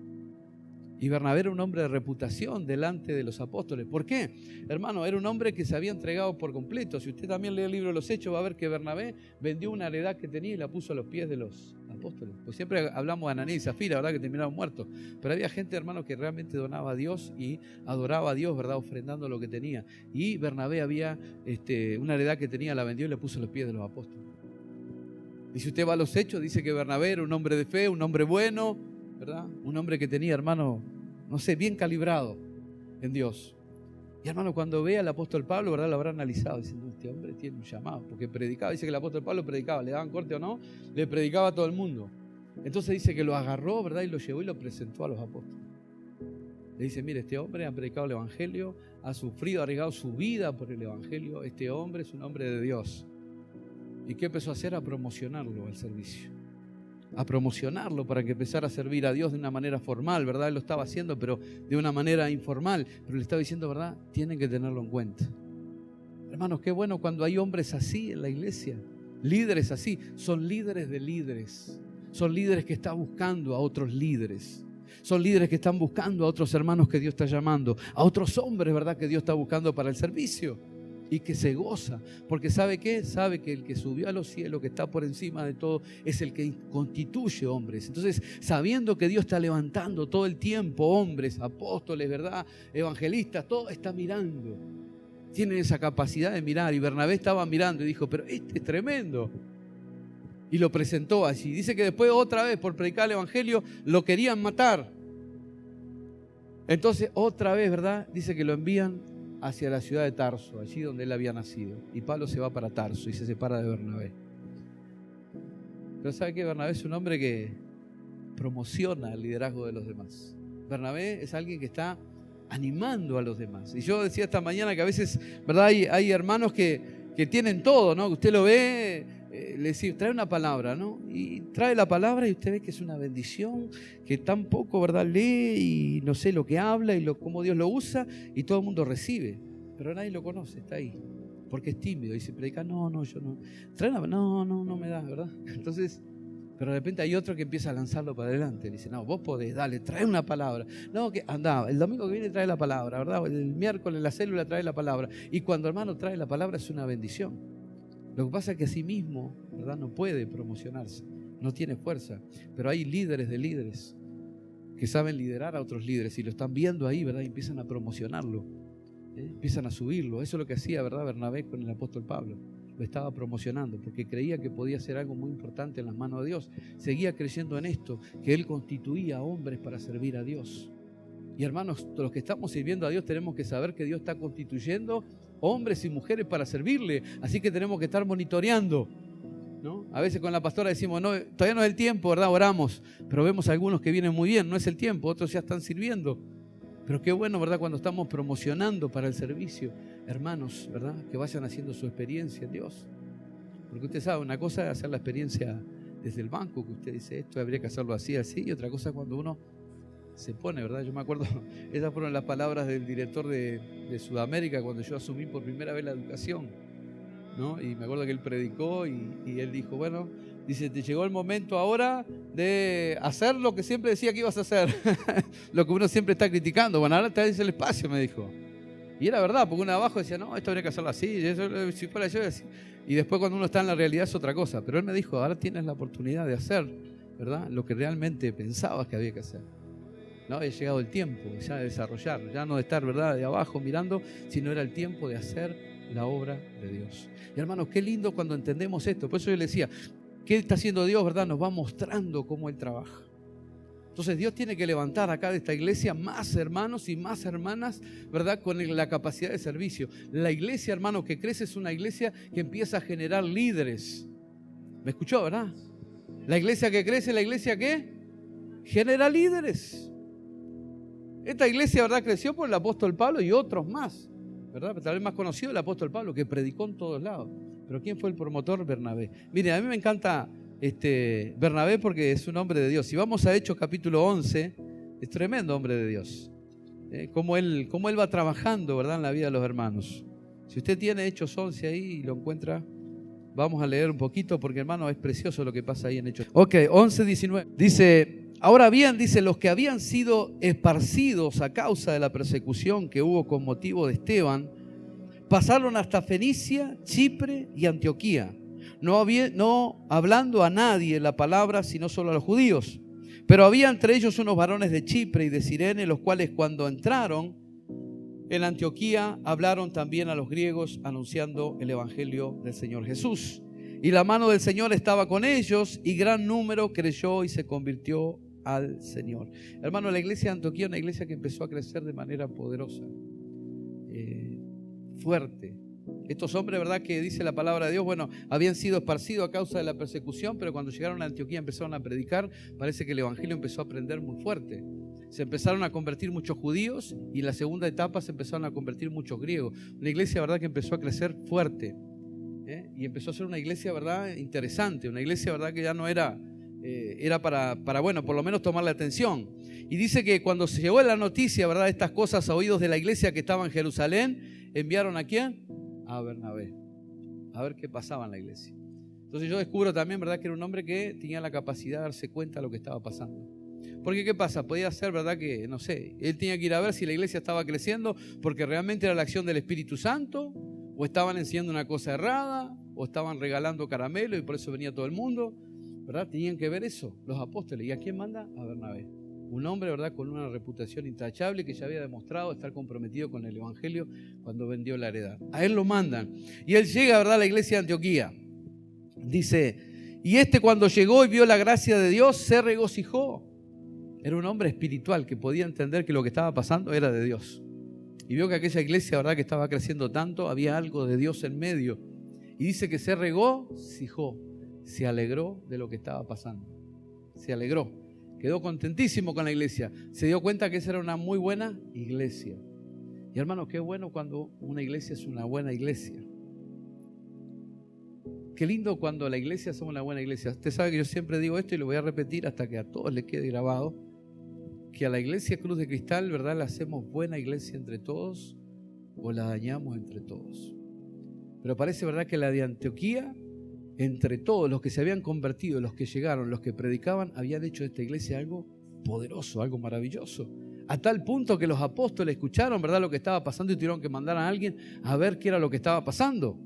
Y Bernabé era un hombre de reputación delante de los apóstoles. ¿Por qué? Hermano, era un hombre que se había entregado por completo. Si usted también lee el libro de los Hechos, va a ver que Bernabé vendió una heredad que tenía y la puso a los pies de los apóstoles. Pues siempre hablamos de Ananías y Zafira, ¿verdad?, que terminaron muertos. Pero había gente, hermano, que realmente donaba a Dios y adoraba a Dios, ¿verdad?, ofrendando lo que tenía. Y Bernabé había una heredad que tenía, la vendió y la puso a los pies de los apóstoles. Y si usted va a los Hechos, dice que Bernabé era un hombre de fe, un hombre bueno, ¿verdad? Un hombre que tenía, hermano, no sé, bien calibrado en Dios. Y hermano, cuando ve al apóstol Pablo, ¿verdad?, lo habrá analizado, diciendo, este hombre tiene un llamado, porque predicaba, dice que el apóstol Pablo predicaba, le daban corte o no, le predicaba a todo el mundo. Entonces dice que lo agarró, ¿verdad?, y lo llevó y lo presentó a los apóstoles. Le dice, mire, este hombre ha predicado el evangelio, ha sufrido, ha arriesgado su vida por el evangelio, este hombre es un hombre de Dios. ¿Y qué empezó a hacer? A promocionarlo al servicio. A promocionarlo para que empezara a servir a Dios de una manera formal, ¿verdad? Él lo estaba haciendo, pero de una manera informal. Pero le estaba diciendo, ¿verdad? Tienen que tenerlo en cuenta. Hermanos, qué bueno cuando hay hombres así en la iglesia. Líderes así. Son líderes de líderes. Son líderes que están buscando a otros líderes. Son líderes que están buscando a otros hermanos que Dios está llamando. A otros hombres, ¿verdad?, que Dios está buscando para el servicio. Y que se goza, porque ¿sabe qué? Sabe que el que subió a los cielos, que está por encima de todo, es el que constituye hombres. Entonces, sabiendo que Dios está levantando todo el tiempo hombres, apóstoles, ¿verdad?, evangelistas, todo está mirando. Tienen esa capacidad de mirar. Y Bernabé estaba mirando y dijo, pero este es tremendo. Y lo presentó allí. Dice que después otra vez, por predicar el evangelio, lo querían matar. Entonces, otra vez, ¿verdad?, dice que lo envían hacia la ciudad de Tarso, allí donde él había nacido. Y Pablo se va para Tarso y se separa de Bernabé. Pero ¿sabe qué? Bernabé es un hombre que promociona el liderazgo de los demás. Bernabé es alguien que está animando a los demás. Y yo decía esta mañana que a veces, ¿verdad?, hay hermanos que tienen todo, ¿no? Que usted lo ve, le dice, trae una palabra, ¿no? Y trae la palabra y usted ve que es una bendición, que tampoco, ¿verdad?, lee y no sé lo que habla y cómo Dios lo usa y todo el mundo recibe. Pero nadie lo conoce, está ahí. Porque es tímido y se predica, no, yo no. Trae una, no me da, ¿verdad? Entonces, pero de repente hay otro que empieza a lanzarlo para adelante. Le dice, no, vos podés, dale, trae una palabra. No, que anda, el domingo que viene trae la palabra, ¿verdad? El miércoles en la célula trae la palabra. Y cuando hermano trae la palabra es una bendición. Lo que pasa es que a sí mismo, ¿verdad?, no puede promocionarse, no tiene fuerza. Pero hay líderes de líderes que saben liderar a otros líderes y lo están viendo ahí, ¿verdad? Y empiezan a promocionarlo, empiezan a subirlo. Eso es lo que hacía, ¿verdad?, Bernabé con el apóstol Pablo. Lo estaba promocionando porque creía que podía ser algo muy importante en las manos de Dios. Seguía creyendo en esto, que él constituía hombres para servir a Dios. Y hermanos, los que estamos sirviendo a Dios tenemos que saber que Dios está constituyendo hombres y mujeres para servirle. Así que tenemos que estar monitoreando, ¿no? A veces con la pastora decimos, no, todavía no es el tiempo, ¿verdad? Oramos, pero vemos algunos que vienen muy bien, no es el tiempo, otros ya están sirviendo. Pero qué bueno, ¿verdad?, cuando estamos promocionando para el servicio, hermanos, ¿verdad?, que vayan haciendo su experiencia en Dios. Porque usted sabe, una cosa es hacer la experiencia desde el banco, que usted dice, esto habría que hacerlo así, y otra cosa es cuando uno se pone, ¿verdad? Yo me acuerdo, esas fueron las palabras del director de Sudamérica cuando yo asumí por primera vez la educación, ¿no? Y me acuerdo que él predicó y él dijo, bueno, Dice, te llegó el momento ahora de hacer lo que siempre decía que ibas a hacer. Lo que uno siempre está criticando. Bueno, ahora te dice el espacio, me dijo. Y era verdad, porque uno de abajo decía, no, esto habría que hacerlo así, si fuera yo, así. Y después cuando uno está en la realidad es otra cosa. Pero él me dijo, ahora tienes la oportunidad de hacer, ¿verdad?, lo que realmente pensabas que había que hacer. ¿No? Había llegado el tiempo ya de desarrollar, ya no de estar, ¿verdad?, de abajo mirando, sino era el tiempo de hacer la obra de Dios. Y hermanos, qué lindo cuando entendemos esto. Por eso yo le decía, ¿qué está haciendo Dios, verdad? Nos va mostrando cómo Él trabaja. Entonces Dios tiene que levantar acá de esta iglesia más hermanos y más hermanas, ¿verdad?, con la capacidad de servicio. La iglesia, hermano, que crece es una iglesia que empieza a generar líderes. ¿Me escuchó, verdad? La iglesia que crece es la iglesia que genera líderes. Esta iglesia, ¿verdad?, creció por el apóstol Pablo y otros más, ¿verdad? Tal vez más conocido el apóstol Pablo, que predicó en todos lados. Pero ¿quién fue el promotor? Bernabé. Mire, a mí me encanta Bernabé porque es un hombre de Dios. Si vamos a Hechos capítulo 11, es tremendo hombre de Dios. Cómo él va trabajando, ¿verdad?, en la vida de los hermanos. Si usted tiene Hechos 11 ahí y lo encuentra, vamos a leer un poquito porque, hermano, es precioso lo que pasa ahí en Hechos. Ok, 11:19. Dice, ahora bien, dice, los que habían sido esparcidos a causa de la persecución que hubo con motivo de Esteban, pasaron hasta Fenicia, Chipre y Antioquía, no hablando a nadie la palabra, sino solo a los judíos. Pero había entre ellos unos varones de Chipre y de Cirene, los cuales cuando entraron en Antioquía hablaron también a los griegos, anunciando el evangelio del Señor Jesús. Y la mano del Señor estaba con ellos, y gran número creyó y se convirtió al Señor. Hermano, la iglesia de Antioquía es una iglesia que empezó a crecer de manera poderosa, fuerte. Estos hombres, ¿verdad?, que dice la palabra de Dios, bueno, habían sido esparcidos a causa de la persecución, pero cuando llegaron a Antioquía empezaron a predicar. Parece que el evangelio empezó a prender muy fuerte. Se empezaron a convertir muchos judíos y en la segunda etapa se empezaron a convertir muchos griegos. Una iglesia, ¿verdad?, que empezó a crecer fuerte, y empezó a ser una iglesia, ¿verdad?, interesante. Una iglesia, ¿verdad?, que ya no era para, bueno, por lo menos tomarle atención. Y dice que cuando se llegó la noticia, ¿verdad?, de estas cosas a oídos de la iglesia que estaba en Jerusalén, enviaron ¿a quién? A Bernabé, a ver qué pasaba en la iglesia. Entonces yo descubro también, ¿verdad?, que era un hombre que tenía la capacidad de darse cuenta de lo que estaba pasando. Porque ¿qué pasa? Podía ser, ¿verdad?, que, no sé, él tenía que ir a ver si la iglesia estaba creciendo porque realmente era la acción del Espíritu Santo, o estaban enseñando una cosa errada, o estaban regalando caramelo y por eso venía todo el mundo, ¿verdad? Tenían que ver eso, los apóstoles. ¿Y a quién manda? A Bernabé. Un hombre, ¿verdad?, con una reputación intachable, que ya había demostrado estar comprometido con el evangelio cuando vendió la heredad. A él lo mandan. Y él llega, ¿verdad?, a la iglesia de Antioquía. Dice, y cuando llegó y vio la gracia de Dios, se regocijó. Era un hombre espiritual que podía entender que lo que estaba pasando era de Dios. Y vio que aquella iglesia, ¿verdad?, que estaba creciendo tanto, había algo de Dios en medio. Y dice que se regocijó, se alegró de lo que estaba pasando. Se alegró. Quedó contentísimo con la iglesia. Se dio cuenta que esa era una muy buena iglesia. Y hermano, qué bueno cuando una iglesia es una buena iglesia. Qué lindo cuando la iglesia somos una buena iglesia. Usted sabe que yo siempre digo esto y lo voy a repetir hasta que a todos les quede grabado. Que a la iglesia Cruz de Cristal, ¿verdad?, la hacemos buena iglesia entre todos o la dañamos entre todos. Pero parece, ¿verdad?, que la de Antioquía, entre todos los que se habían convertido, los que llegaron, los que predicaban, habían hecho de esta iglesia algo poderoso, algo maravilloso. A tal punto que los apóstoles escucharon, ¿verdad?, lo que estaba pasando y tuvieron que mandar a alguien a ver qué era lo que estaba pasando.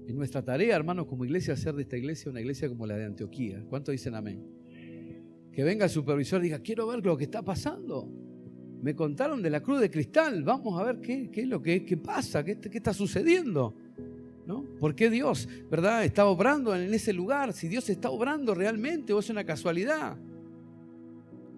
Y nuestra tarea, hermanos, como iglesia, hacer de esta iglesia una iglesia como la de Antioquía. ¿Cuántos dicen amén? Que venga el supervisor y diga, quiero ver lo que está pasando. Me contaron de la Cruz de Cristal, vamos a ver qué es lo que pasa, qué está sucediendo, ¿no? ¿Por qué Dios, verdad, está obrando en ese lugar? Si Dios está obrando realmente o es una casualidad.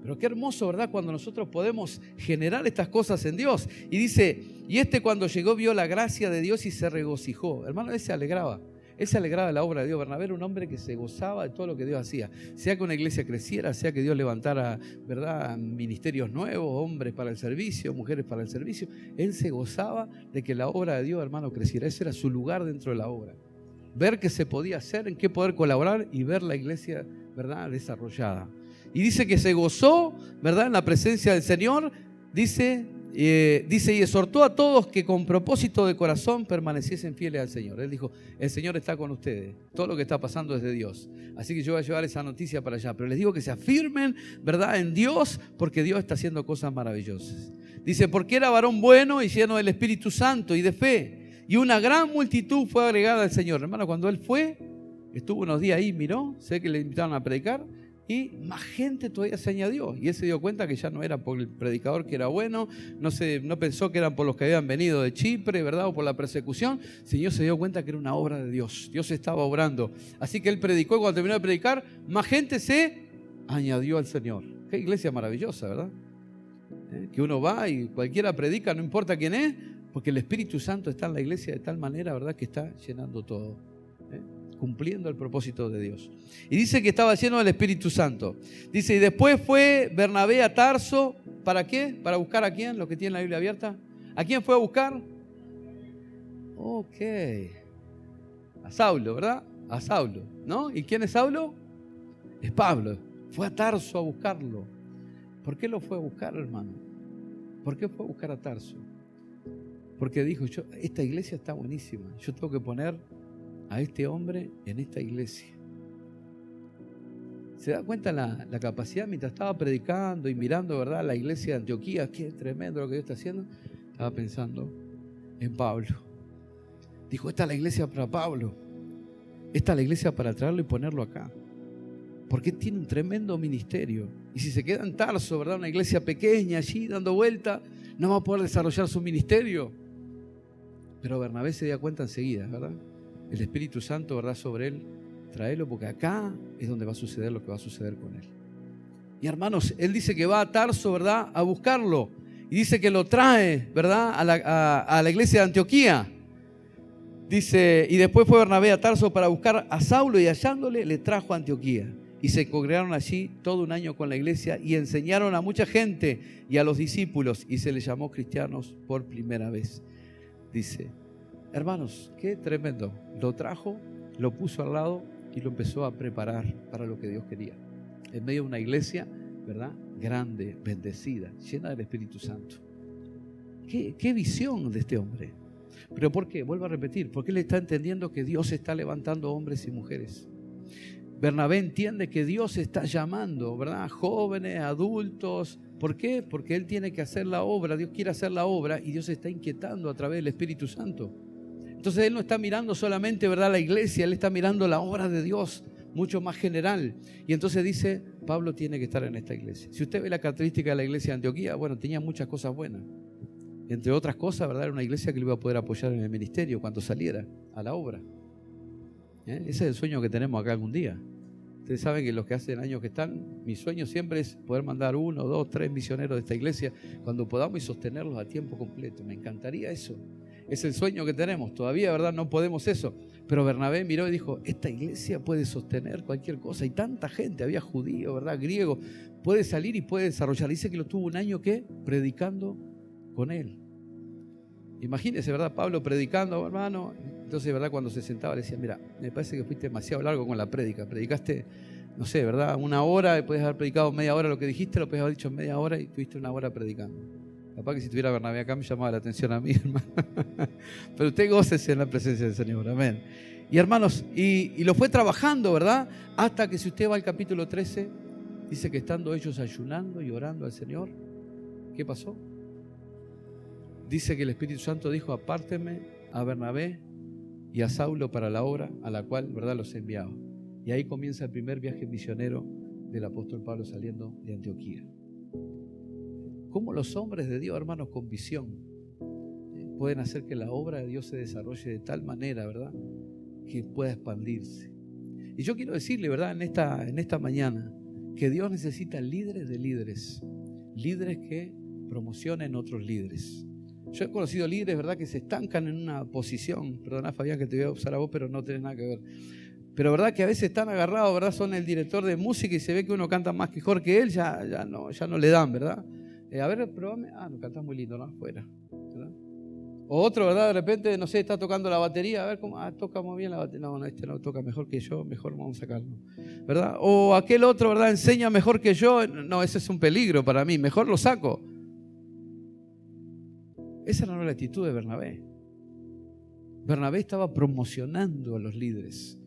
Pero qué hermoso, ¿verdad?, cuando nosotros podemos generar estas cosas en Dios. Y dice, y cuando llegó vio la gracia de Dios y se regocijó. Hermano, él se alegraba. Él se alegraba de la obra de Dios. Bernabé era un hombre que se gozaba de todo lo que Dios hacía. Sea que una iglesia creciera, sea que Dios levantara, ¿verdad?, ministerios nuevos, hombres para el servicio, mujeres para el servicio. Él se gozaba de que la obra de Dios, hermano, creciera. Ese era su lugar dentro de la obra. Ver qué se podía hacer, en qué poder colaborar y ver la iglesia, ¿verdad?, desarrollada. Y dice que se gozó, ¿verdad?, en la presencia del Señor. Dice, Dice, y exhortó a todos que con propósito de corazón permaneciesen fieles al Señor. Él dijo, el Señor está con ustedes, todo lo que está pasando es de Dios. Así que yo voy a llevar esa noticia para allá. Pero les digo que se afirmen, ¿verdad?, en Dios, porque Dios está haciendo cosas maravillosas. Dice, porque era varón bueno y lleno del Espíritu Santo y de fe. Y una gran multitud fue agregada al Señor. Hermano, cuando él fue, estuvo unos días ahí, miró, sé que le invitaron a predicar. Y más gente todavía se añadió. Y él se dio cuenta que ya no era por el predicador que era bueno, no pensó que eran por los que habían venido de Chipre, ¿verdad?, o por la persecución. El Señor se dio cuenta que era una obra de Dios. Dios estaba obrando. Así que él predicó y cuando terminó de predicar, más gente se añadió al Señor. Qué iglesia maravillosa, ¿verdad? Que uno va y cualquiera predica, no importa quién es, porque el Espíritu Santo está en la iglesia de tal manera, ¿verdad?, que está llenando todo. Cumpliendo el propósito de Dios. Y dice que estaba lleno del Espíritu Santo. Dice, y después fue Bernabé a Tarso. ¿Para qué? ¿Para buscar a quién? Los que tienen la Biblia abierta. ¿A quién fue a buscar? Ok. A Saulo, ¿verdad? A Saulo, ¿no? ¿Y quién es Saulo? Es Pablo. Fue a Tarso a buscarlo. ¿Por qué lo fue a buscar, hermano? ¿Por qué fue a buscar a Tarso? Porque dijo, esta iglesia está buenísima. Yo tengo que poner a este hombre en esta iglesia. ¿Se da cuenta la capacidad? Mientras estaba predicando y mirando, ¿verdad?, la iglesia de Antioquía, qué tremendo lo que Dios está haciendo, estaba pensando en Pablo. Dijo, esta es la iglesia para Pablo, esta es la iglesia para traerlo y ponerlo acá, porque tiene un tremendo ministerio. Y si se queda en Tarso, ¿verdad?, una iglesia pequeña allí dando vuelta, no va a poder desarrollar su ministerio. Pero Bernabé se dio cuenta enseguida, ¿verdad? El Espíritu Santo, ¿verdad?, sobre él, tráelo, porque acá es donde va a suceder lo que va a suceder con él. Y hermanos, él dice que va a Tarso, ¿verdad?, a buscarlo. Y dice que lo trae, ¿verdad?, a la iglesia de Antioquía. Dice, y después fue Bernabé a Tarso para buscar a Saulo y hallándole, le trajo a Antioquía. Y se congregaron allí todo un año con la iglesia y enseñaron a mucha gente y a los discípulos y se les llamó cristianos por primera vez. Dice, hermanos, qué tremendo. Lo trajo, lo puso al lado y lo empezó a preparar para lo que Dios quería. En medio de una iglesia, ¿verdad?, grande, bendecida, llena del Espíritu Santo. ¿Qué visión de este hombre? ¿Pero por qué? Vuelvo a repetir, porque él está entendiendo que Dios está levantando hombres y mujeres. Bernabé entiende que Dios está llamando, ¿verdad?, jóvenes, adultos. ¿Por qué? Porque él tiene que hacer la obra, Dios quiere hacer la obra y Dios está inquietando a través del Espíritu Santo. Entonces él no está mirando solamente, ¿verdad?, la iglesia, él está mirando la obra de Dios, mucho más general. Y entonces dice, Pablo tiene que estar en esta iglesia. Si usted ve la característica de la iglesia de Antioquía, bueno, tenía muchas cosas buenas. Entre otras cosas, ¿verdad?, era una iglesia que le iba a poder apoyar en el ministerio cuando saliera a la obra. Ese es el sueño que tenemos acá algún día. Ustedes saben que los que hacen años que están, mi sueño siempre es poder mandar 1, 2, 3 misioneros de esta iglesia cuando podamos y sostenerlos a tiempo completo. Me encantaría eso. Es el sueño que tenemos. Todavía, ¿verdad?, no podemos eso. Pero Bernabé miró y dijo, esta iglesia puede sostener cualquier cosa. Y tanta gente, había judío, ¿verdad?, griego, puede salir y puede desarrollar. Dice que lo tuvo un año, ¿qué?, predicando con él. Imagínese, ¿verdad?, Pablo predicando, hermano. Entonces, ¿verdad?, cuando se sentaba le decía, mira, me parece que fuiste demasiado largo con la prédica. Predicaste, no sé, ¿verdad?, 1 hora, puedes haber predicado media hora lo que dijiste, lo puedes haber dicho en media hora y tuviste 1 hora predicando. Capaz que si tuviera Bernabé acá me llamaba la atención a mí, hermano. Pero usted gócese en la presencia del Señor, amén. Y hermanos, y lo fue trabajando, ¿verdad?, hasta que si usted va al capítulo 13, dice que estando ellos ayunando y orando al Señor, ¿qué pasó? Dice que el Espíritu Santo dijo, apártenme a Bernabé y a Saulo para la obra a la cual, ¿verdad?, los enviaba. Y ahí comienza el primer viaje misionero del apóstol Pablo saliendo de Antioquía. ¿Cómo los hombres de Dios, hermanos, con visión, pueden hacer que la obra de Dios se desarrolle de tal manera, ¿verdad?, que pueda expandirse? Y yo quiero decirle, ¿verdad?, en esta mañana, que Dios necesita líderes de líderes, líderes que promocionen otros líderes. Yo he conocido líderes, ¿verdad?, que se estancan en una posición. Perdona, Fabián, que te voy a usar a vos, pero no tenés nada que ver. Pero verdad que a veces están agarrados, ¿verdad? Son el director de música y se ve que uno canta más mejor que él, ya no le dan, ¿verdad? A ver, probame. No cantás muy lindo, ¿no? Afuera, ¿verdad? O otro, ¿verdad? De repente, no sé, está tocando la batería, a ver cómo, toca muy bien la batería. No, este no toca mejor que yo, mejor vamos a sacarlo, ¿verdad? O aquel otro, ¿verdad?, enseña mejor que yo. No, ese es un peligro para mí, mejor lo saco. Esa no era la actitud de Bernabé. Bernabé estaba promocionando a los líderes.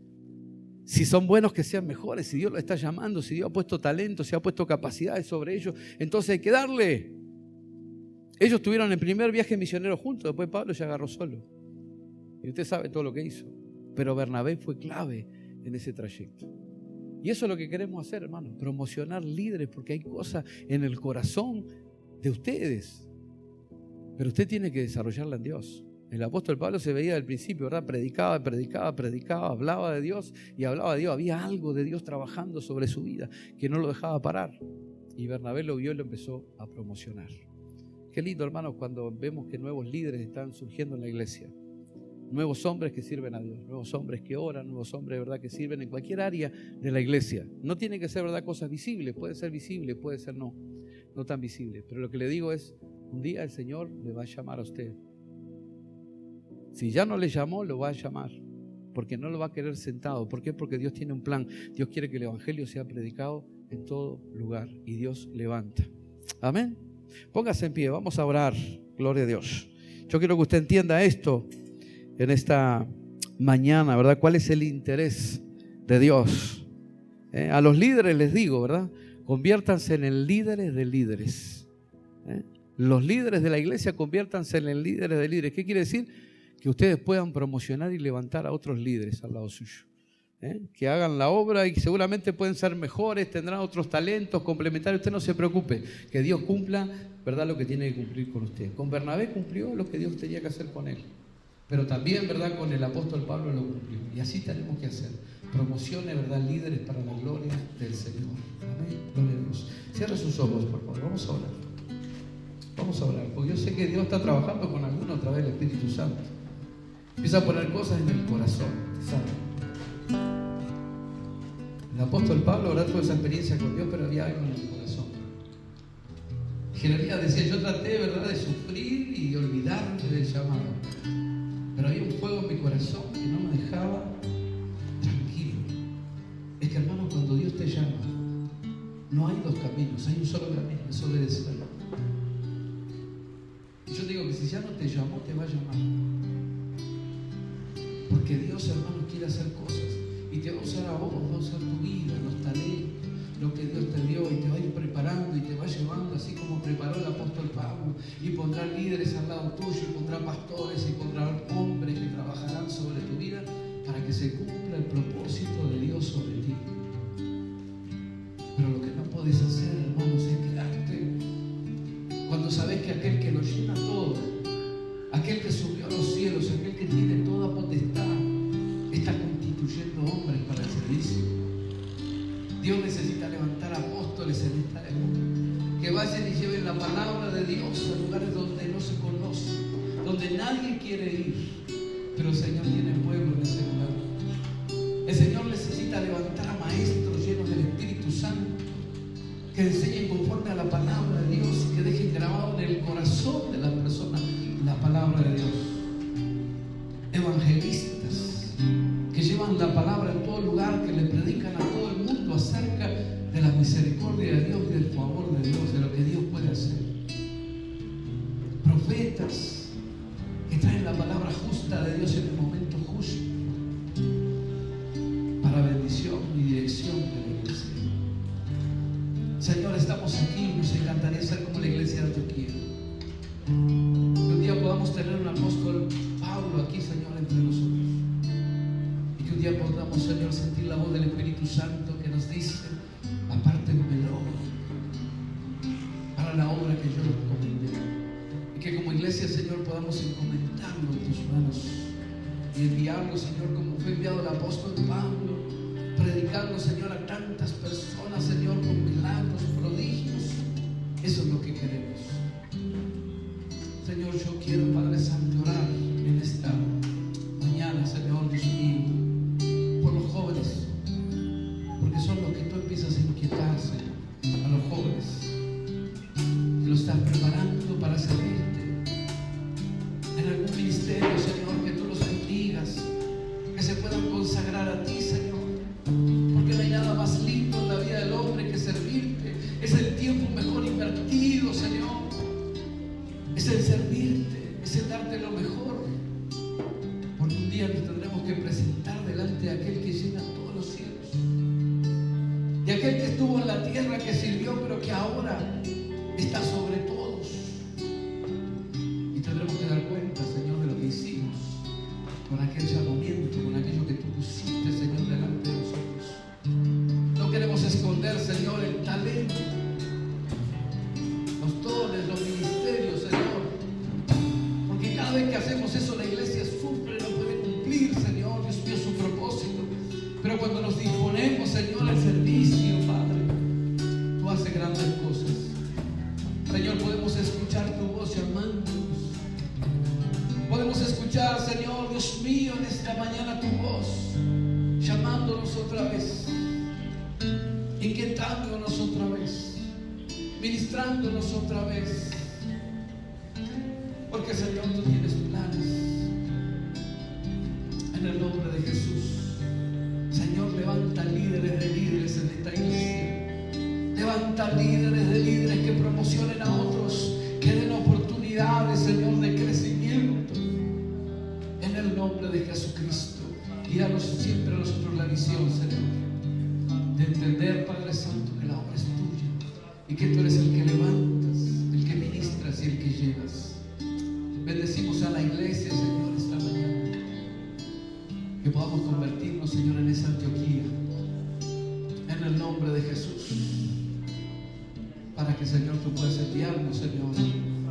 Si son buenos, que sean mejores. Si Dios los está llamando, si Dios ha puesto talento, si ha puesto capacidades sobre ellos, entonces hay que darle. Ellos tuvieron el primer viaje misionero juntos, después Pablo se agarró solo. Y usted sabe todo lo que hizo. Pero Bernabé fue clave en ese trayecto. Y eso es lo que queremos hacer, hermanos, promocionar líderes, porque hay cosas en el corazón de ustedes. Pero usted tiene que desarrollarla en Dios. El apóstol Pablo se veía del principio, ¿verdad? Predicaba, hablaba de Dios y hablaba de Dios. Había algo de Dios trabajando sobre su vida que no lo dejaba parar. Y Bernabé lo vio y lo empezó a promocionar. Qué lindo, hermanos, cuando vemos que nuevos líderes están surgiendo en la iglesia. Nuevos hombres que sirven a Dios, nuevos hombres que oran, nuevos hombres, ¿verdad?, que sirven en cualquier área de la iglesia. No tienen que ser, ¿verdad?, cosas visibles. Puede ser visible, puede ser no tan visible. Pero lo que le digo es, un día el Señor le va a llamar a usted. Si ya no le llamó, lo va a llamar, porque no lo va a querer sentado. ¿Por qué? Porque Dios tiene un plan. Dios quiere que el evangelio sea predicado en todo lugar y Dios levanta. Amén. Póngase en pie, vamos a orar. Gloria a Dios. Yo quiero que usted entienda esto en esta mañana, ¿verdad? ¿Cuál es el interés de Dios? A los líderes les digo, ¿verdad? Conviértanse en líderes de líderes. Los líderes de la iglesia conviértanse en líderes de líderes. ¿Qué quiere decir? Que ustedes puedan promocionar y levantar a otros líderes al lado suyo. Que hagan la obra y seguramente pueden ser mejores, tendrán otros talentos complementarios. Usted no se preocupe, que Dios cumpla, ¿verdad?, lo que tiene que cumplir con usted. Con Bernabé cumplió lo que Dios tenía que hacer con él. Pero también, ¿verdad?, con el apóstol Pablo lo cumplió. Y así tenemos que hacer. Promocione, ¿verdad?, líderes para la gloria del Señor. Amén. Gloria a Dios. Cierre sus ojos, por favor. Vamos a orar. Vamos a orar. Porque yo sé que Dios está trabajando con alguno a través del Espíritu Santo. Empieza a poner cosas en el corazón, ¿sabe? El apóstol Pablo, ¿verdad?, tuvo esa experiencia con Dios, pero había algo en el corazón. Jeremías decía, yo traté, ¿verdad?, de sufrir y olvidarme del llamado. Pero había un fuego en mi corazón que no me dejaba tranquilo. Es que, hermano, cuando Dios te llama, no hay dos caminos, hay un solo camino, es obedecerlo. Y yo digo que si ya no te llamó, te va a llamar. Porque Dios, hermano, quiere hacer cosas y te va a usar a vos, va a usar tu vida, los talentos, lo que Dios te dio, y te va a ir preparando y te va llevando, así como preparó el apóstol Pablo, y pondrá líderes al lado tuyo, y pondrá pastores, y pondrá hombres que trabajarán sobre tu vida para que se cumpla el propósito de Dios sobre ti. Pero lo que no puedes hacer, hermanos, es quedarte cuando sabes que aquel que lo llena todo, aquel que subió a los cielos, aquel que tiene toda potestad, está constituyendo hombres para el servicio. Dios necesita levantar apóstoles en esta época, que vayan y lleven la palabra de Dios a lugares donde no se conoce, donde nadie quiere ir, pero el Señor tiene pueblo en ese lugar. El Señor necesita levantar a maestros llenos del Espíritu Santo, que enseñen conforme a la palabra de Dios y que dejen grabado en el corazón de la persona la palabra de Dios. Evangelistas que llevan la palabra en todo lugar, que le predican a todo el mundo acerca de la misericordia de Dios y del favor de Dios, de lo que Dios puede hacer. Profetas que traen la palabra justa de Dios en el momento justo para bendición y dirección de la iglesia. Señor, estamos aquí y nos encantaría ser como la iglesia de Antioquía. Que un día podamos tener un apóstol Pablo aquí, Señor, entre nosotros. Y que un día podamos, Señor, sentir la voz del Espíritu Santo que nos dice, apártenmelo para la obra que yo les encomendé. Y que como iglesia, Señor, podamos encomendarlo en tus manos y enviarlo, Señor, como fue enviado el apóstol Pablo, predicando, Señor, a tantas personas, Señor, con milagros, prodigios. Eso es lo que queremos. Señor, yo quiero, Padre Santo, orar en esta mañana, Señor, Dios mío, por los jóvenes, porque son los que tú empiezas a inquietar, Señor, a los jóvenes, que los estás preparando para servirte en algún ministerio, Señor, que tú los bendigas, que se puedan consagrar a ti, Señor, porque no hay nada más lindo en la vida del hombre que servirte. Es el tiempo mejor invertido, Señor, es el servirte. de aquel que llena todos los cielos, de aquel que estuvo en la tierra, que sirvió, pero que ahora está sobre todos. Y tendremos que dar cuenta, Señor, de lo que hicimos con aquel llamamiento, con aquello que tú pusiste, Señor, delante de nosotros. No queremos esconder, Señor, el talento, los dones, los ministerios, Señor, porque cada vez que hacemos eso la iglesia sufre, no puede cumplir, Señor, Dios mío, su propósito. Pero cuando nos disponemos, Señor, al servicio, Padre, tú haces grandes cosas. Señor, podemos escuchar tu voz llamándonos. Podemos escuchar, Señor, Dios mío, en esta mañana tu voz llamándonos otra vez, inquietándonos otra vez, ministrándonos otra vez. Porque, Señor, tú tienes planes. En el nombre de Jesús, Señor, levanta líderes de líderes en esta iglesia. Levanta líderes de líderes que promocionen a otros, que den oportunidades, Señor, de crecimiento. En el nombre de Jesucristo. Y danos siempre a nosotros la visión, Señor, de entender, Padre Santo, que la obra es tuya y que tú eres el que levantas, el que ministras y el que llevas. Bendecimos a la iglesia, Señor, esta mañana. Que podamos convertirnos, Señor, en esa Antioquía. En el nombre de Jesús. Para que, Señor, tú puedas enviarnos, Señor,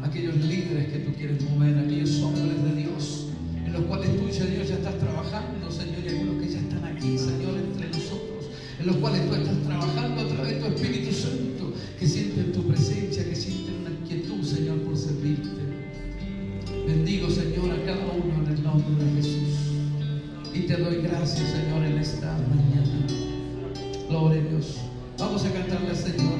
aquellos líderes que tú quieres mover, aquellos hombres de Dios, en los cuales tú, Señor, ya estás trabajando, Señor, y algunos que ya están aquí, Señor, entre nosotros, en los cuales tú estás trabajando a través de tu Espíritu Santo, que sienten tu presencia, que sienten una inquietud, Señor, por servirte. Bendigo, Señor, a cada uno en el nombre de Jesús. Y te doy gracias, Señor, en esta mañana. Gloria a Dios. Vamos a cantarle al Señor.